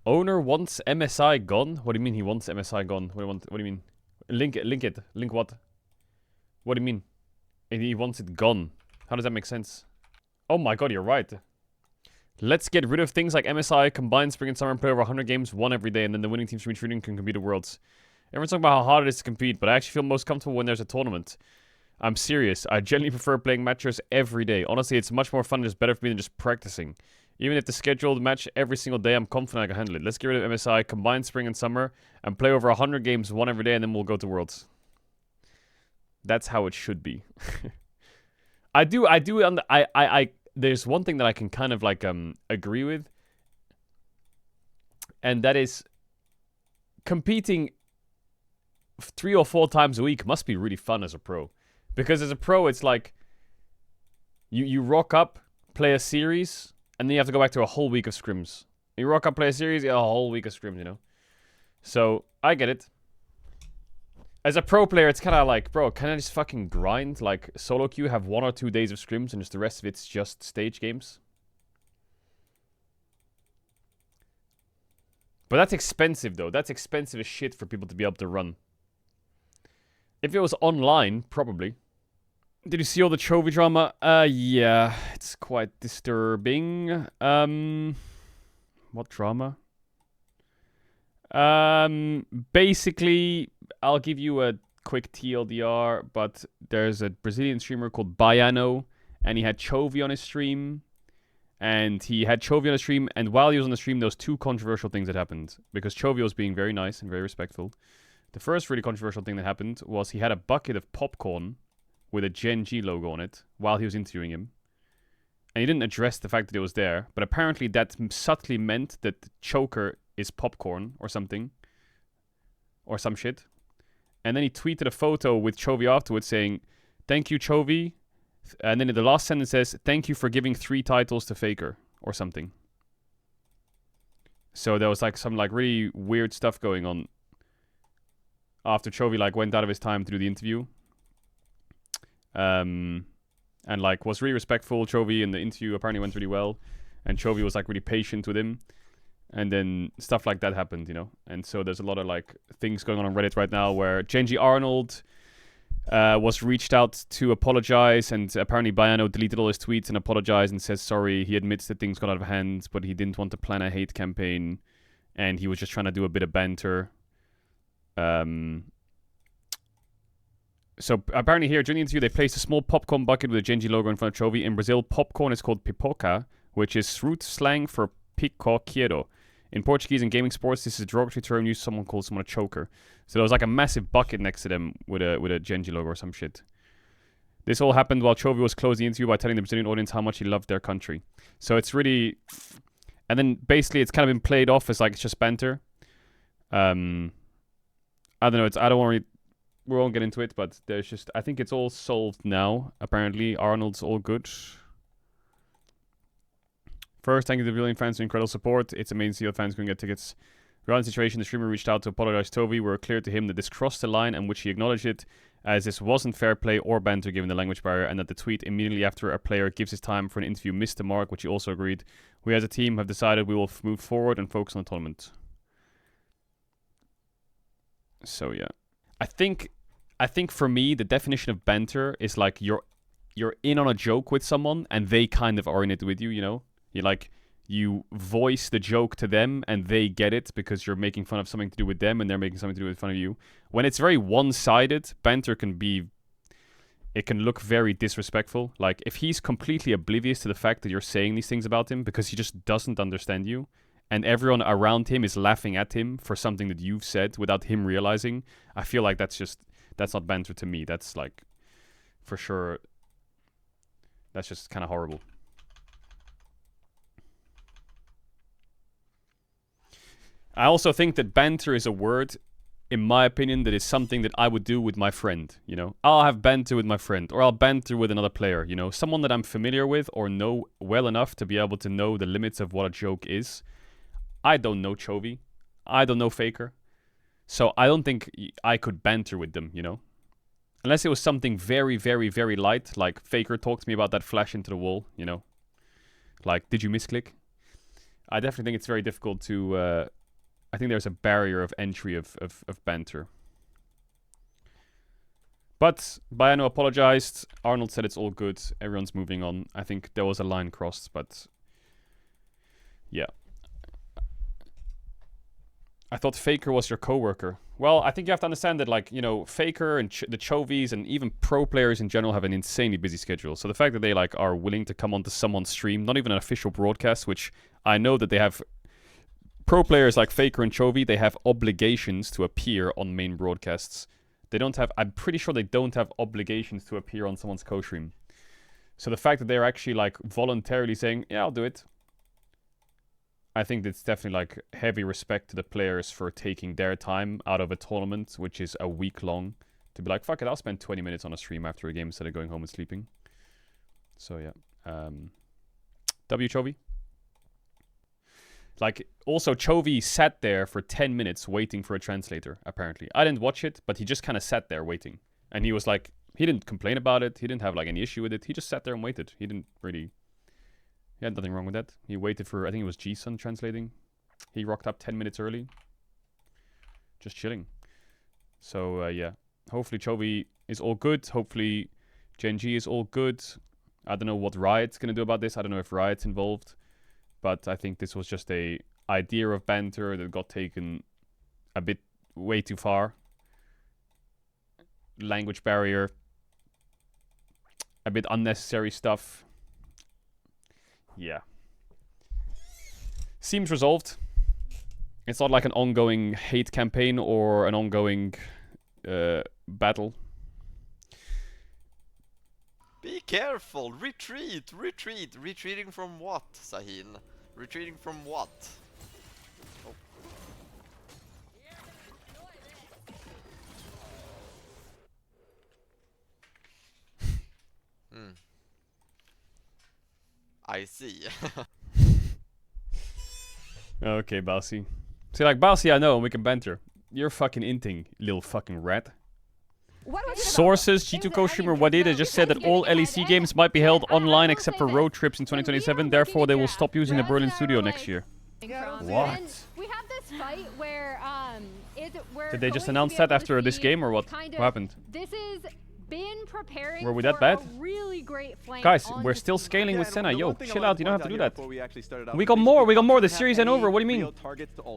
Oner wants MSI gone? What do you mean he wants MSI gone? What do you mean? Link it. Link what? What do you mean? He wants it gone. How does that make sense? Oh my god, you're right. Let's get rid of things like MSI, combined spring and summer, and play over 100 games, one every day, and then the winning teams from each region can compete at Worlds. Everyone's talking about how hard it is to compete, but I actually feel most comfortable when there's a tournament. I'm serious. I generally prefer playing matches every day. Honestly, it's much more fun and just better for me than just practicing. Even if the scheduled match every single day, I'm confident I can handle it. Let's get rid of MSI, combine spring and summer, and play over 100 games, one every day, and then we'll go to Worlds. That's how it should be. There's one thing that I can kind of like agree with, and that is competing 3 or 4 times a week must be really fun as a pro. Because as a pro, it's like you rock up, play a series, and then you have to go back to a whole week of scrims. You rock up, play a series, a whole week of scrims, you know? So, I get it. As a pro player, it's kind of like, bro, can I just fucking grind? Like, solo queue, have 1 or 2 days of scrims, and just the rest of it's just stage games? But that's expensive, though. That's expensive as shit for people to be able to run. If it was online, probably. Did you see all the Chovy drama? Yeah. It's quite disturbing. What drama? Basically, I'll give you a quick TLDR, but there's a Brazilian streamer called Baiano, and he had Chovy on his stream. And he had Chovy on his stream, and while he was on the stream, there was 2 controversial things that happened. Because Chovy was being very nice and very respectful. The first really controversial thing that happened was he had a bucket of popcorn with a Gen G logo on it while he was interviewing him. And he didn't address the fact that it was there, but apparently that subtly meant that the choker is popcorn or something. Or some shit. And then he tweeted a photo with Chovy afterwards saying, "Thank you, Chovy." And then in the last sentence says, "Thank you for giving 3 titles to Faker." Or something. So there was like some like really weird stuff going on after Chovy like went out of his time to do the interview. And like was really respectful. Chovy in the interview apparently went really well. And Chovy was like really patient with him. And then stuff like that happened, you know. And so there's a lot of like things going on Reddit right now where Genji Arnold was reached out to apologize, and apparently Baiano deleted all his tweets and apologized and says sorry. He admits that things got out of hand, but he didn't want to plan a hate campaign, and he was just trying to do a bit of banter. So apparently here during the interview they placed a small popcorn bucket with a Genji logo in front of Chovy. In Brazil, popcorn is called pipoca, which is fruit slang for picoqueiro. In Portuguese and gaming sports, this is a derogatory term used someone calls someone a choker. So there was like a massive bucket next to them with a Genji logo or some shit. This all happened while Chovy was closing the interview by telling the Brazilian audience how much he loved their country. So it's really... And then basically it's kind of been played off as like it's just banter. I don't know, I don't want to... We won't get into it, but there's just... I think it's all solved now, apparently. Arnold's all good. First, thank you to the Brazilian fans for incredible support. It's amazing to see how fans can get tickets. Regarding the situation, the streamer reached out to apologize to Chovy. We were clear to him that this crossed the line, and which he acknowledged it, as this wasn't fair play or banter given the language barrier, and that the tweet immediately after a player gives his time for an interview missed the mark, which he also agreed. We as a team have decided we will move forward and focus on the tournament. So yeah. I think for me, the definition of banter is like you're in on a joke with someone, and they kind of are in it with you, you know? You voice the joke to them and they get it because you're making fun of something to do with them and they're making something to do with fun of you. When it's very one-sided, banter can look very disrespectful. Like, if he's completely oblivious to the fact that you're saying these things about him because he just doesn't understand you, and everyone around him is laughing at him for something that you've said without him realizing, I feel like that's not banter to me. That's like, for sure, that's just kind of horrible. I also think that banter is a word, in my opinion, that is something that I would do with my friend, you know? I'll have banter with my friend, or I'll banter with another player, you know? Someone that I'm familiar with or know well enough to be able to know the limits of what a joke is. I don't know Chovy. I don't know Faker. So I don't think I could banter with them, you know? Unless it was something very, very, very light, like Faker talked to me about that flash into the wall, you know? Like, did you misclick? I definitely think it's very difficult to... I think there's a barrier of entry of banter. But Bayano apologized. Arnold said it's all good. Everyone's moving on. I think there was a line crossed, but... Yeah. I thought Faker was your coworker. Well, I think you have to understand that, like, you know, Faker and the Chovies and even pro players in general have an insanely busy schedule. So the fact that they, like, are willing to come onto someone's stream, not even an official broadcast, which I know that they have... Pro players like Faker and Chovy, they have obligations to appear on main broadcasts. They don't have... I'm pretty sure they don't have obligations to appear on someone's co-stream. So the fact that they're actually, like, voluntarily saying, yeah, I'll do it. I think it's definitely, like, heavy respect to the players for taking their time out of a tournament, which is a week long, to be like, fuck it, I'll spend 20 minutes on a stream after a game instead of going home and sleeping. So, yeah. W, Chovy. Like, also, Chovy sat there for 10 minutes waiting for a translator, apparently. I didn't watch it, but he just kind of sat there waiting. And he was like, he didn't complain about it. He didn't have, like, any issue with it. He just sat there and waited. He didn't really... He had nothing wrong with that. He waited for, I think it was G-Sun translating. He rocked up 10 minutes early. Just chilling. So, yeah. Hopefully Chovy is all good. Hopefully Gen G is all good. I don't know what Riot's going to do about this. I don't know if Riot's involved. But I think this was just a idea of banter that got taken a bit way too far. Language barrier. A bit unnecessary stuff. Yeah. Seems resolved. It's not like an ongoing hate campaign or an ongoing battle. Be careful! Retreat! Retreat! Retreating from what, Sahin? Retreating from what? Oh. I see. Okay, Balsi. See, like, Balsi I know, and we can banter. You're fucking inting, little fucking rat. Sources, G2 co-streamer Wadida just said that all LEC games might be held online except for road trips in 2027, therefore they will stop using the Berlin studio next year. What? We have this fight where Did they just announce that after this game or what? What happened? This is been preparing Were we that bad? really great flank. Guys, we're still scaling with Senna. Yo, chill out, you don't have to do that. We got more, the series ain't over, what do you mean?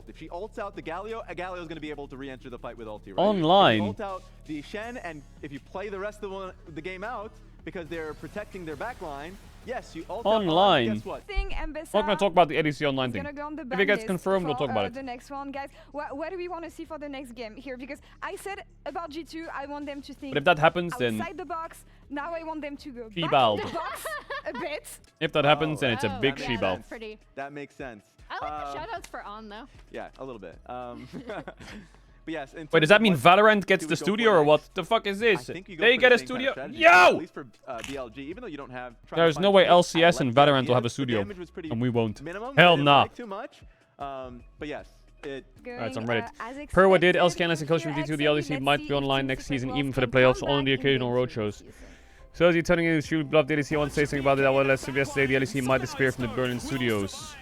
If she ults out the Galio, Galio's gonna be able to re-enter the fight with ulti, right? Online. If you ult out the Shen, and if you play the rest of the game out, because they're protecting their backline, yes, you ult online. out, guess what? I'm not gonna talk about the LEC online thing. If it gets confirmed, we'll talk about it. The next one, guys. What do we want to see for the next game here? Because I said about G2, I want them to think. But if that happens, then outside the box. Now I want them to go back She-bald. in the box a bit. If that happens, then it's a big yeah, she-ball. that's pretty. That makes sense. I like the shoutouts for On though. Yeah, a little bit. But yes, Wait, does that mean Valorant gets the studio or what? The fuck is this? They get a studio? Yo! At least for BLG, even though you don't have. There's no way LCS and Valorant will have a studio, and we won't. Minimum, Hell nah. Too much. But yes, Alright, it's on Reddit. Per what did LCK and coach from D2, the LEC might be online next season, even for the playoffs, on the occasional roadshows. So as you're turning in, you love the LEC. I want to say something about it. I want to suggest yesterday the LEC might disappear from the Berlin studios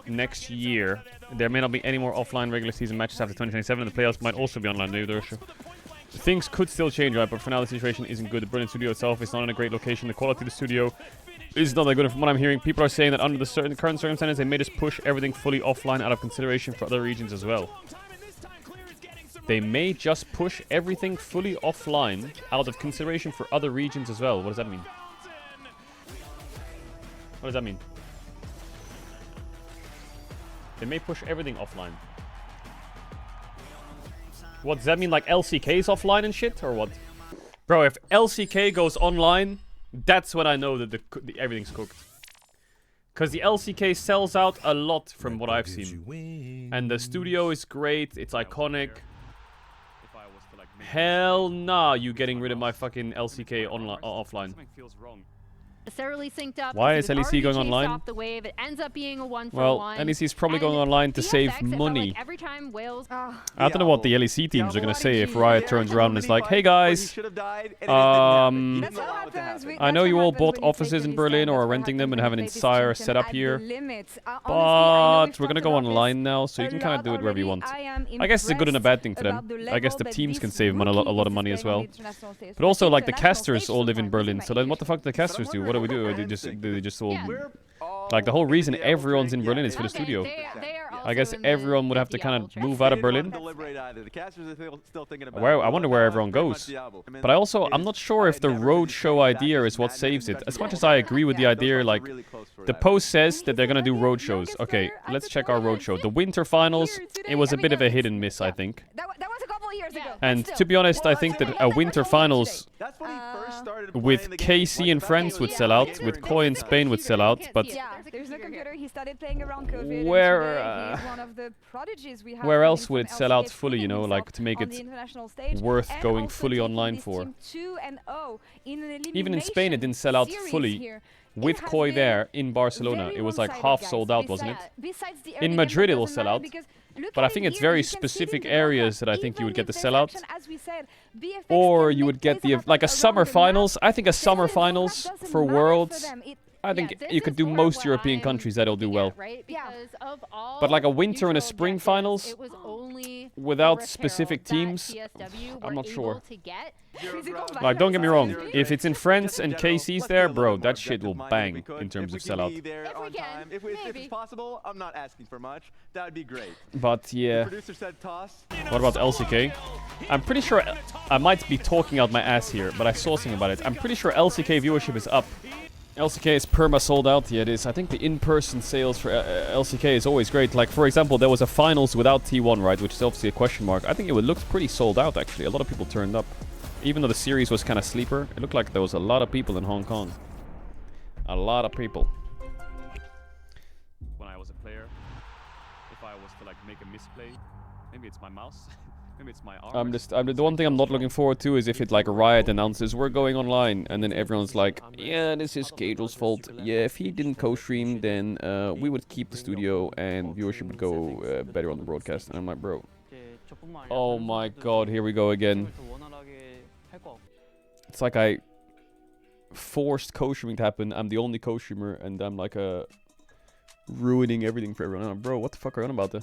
next year. There may not be any more offline regular season matches after 2027, and the playoffs might also be online later. Things could still change, right? But for now, the situation isn't good. The Berlin studio itself is not in a great location. The quality of the studio is not that good. And from what I'm hearing, people are saying that under the current circumstances, they may just push everything fully offline out of consideration for other regions as well. They may just push everything fully offline out of consideration for other regions as well. What does that mean? What does that mean? They may push everything offline. What, does that mean like LCK is offline and shit, or what? Bro, if LCK goes online, that's when I know that everything's cooked. Because the LCK sells out a lot from what I've seen. And the studio is great, it's iconic. Hell nah, you getting rid of my fucking LCK online offline. necessarily synced up. Why because is he was LEC already going chased online? Off the wave. It ends up being a 1-for-1. Well, LEC is probably going online to save VFX, it felt money. like every time Wales. Ah, I don't know what the LEC teams are gonna say if Riot turns around and is like, "Hey guys, that's what happens. I know you all bought offices in Berlin or are renting them and have an entire setup here, but we're gonna go online now, so you can kind of do it wherever you want." I guess it's a good and a bad thing for them. I guess the teams can save a lot of money as well. But also, like, the casters all live in Berlin, so then what the fuck do the casters do? What do we do? They just all... Like, the whole reason everyone's in Berlin is for the studio. I guess everyone would have to kind of move out of Berlin. I wonder where everyone goes. But I'm not sure if the roadshow idea is what saves it. As much as I agree with the idea, like, the post says that they're gonna do roadshows. Okay, let's check our roadshow. The winter finals, it was a bit of a hit and miss, I think. That was a couple years ago. And to be honest, I think that a winter finals with KC and friends would sell out, with Koi in Spain would sell out, but Yeah, there's no computer. He started playing around COVID. Where, and today he's one of the prodigies we have where coming else would from it sell out LCK, fully, you know, proving like to make himself it on the international stage, worth and going also fully taking online this for? team 2-0 in an Even in Spain, it didn't sell out series fully. here. With It has Koi been there in Barcelona, very it was like one-sided, half guys. sold out, wasn't it? Besides the In early game, Madrid that it'll doesn't sell matter out. because look But I at think it it's here, very you can see it in specific the areas roadmap. that I think you would Even get the if there's sellout. action, as we said, BFX Or can you make would get plays the that like a happen summer around the map. finals. I think a summer Because the roadmap finals doesn't for matter Worlds. them. I think this you could is do more most what European I'm countries that'll do looking well. at, right? Yeah. Because of all But like a winter and a neutral spring objectives, finals, it was only without peripheral specific that teams, TSW I'm were not able sure. to get. Physical Like, don't get me wrong, violence. if it's in France and KC's there, bro, that shit will bang in terms of sellout. If we can, If maybe. it's possible, I'm not asking for much. That would be great. But yeah, Producer said toss. what about LCK? I'm pretty sure I might be talking out my ass here, but I saw something about it. I'm pretty sure LCK viewership is up. LCK is perma sold out. Yeah, it is. I think the in-person sales for LCK is always great. Like, for example, there was a finals without T1, right? Which is obviously a question mark. I think it looked pretty sold out, actually. A lot of people turned up. Even though the series was kind of sleeper, it looked like there was a lot of people in Hong Kong. A lot of people. When I was a player, if I was to, like, make a misplay, maybe it's my mouse. Maybe it's my arm. The one thing I'm not looking forward to is if it, like, Riot announces we're going online, and then everyone's like, yeah, this is Caedrel's fault. Yeah, if he didn't co-stream, then we would keep the studio and viewership would go better on the broadcast. And I'm like, bro, oh my god, here we go again. It's like I forced co-streaming to happen. I'm the only co-streamer, and I'm like ruining everything for everyone. I'm like, bro, what the fuck are you on about?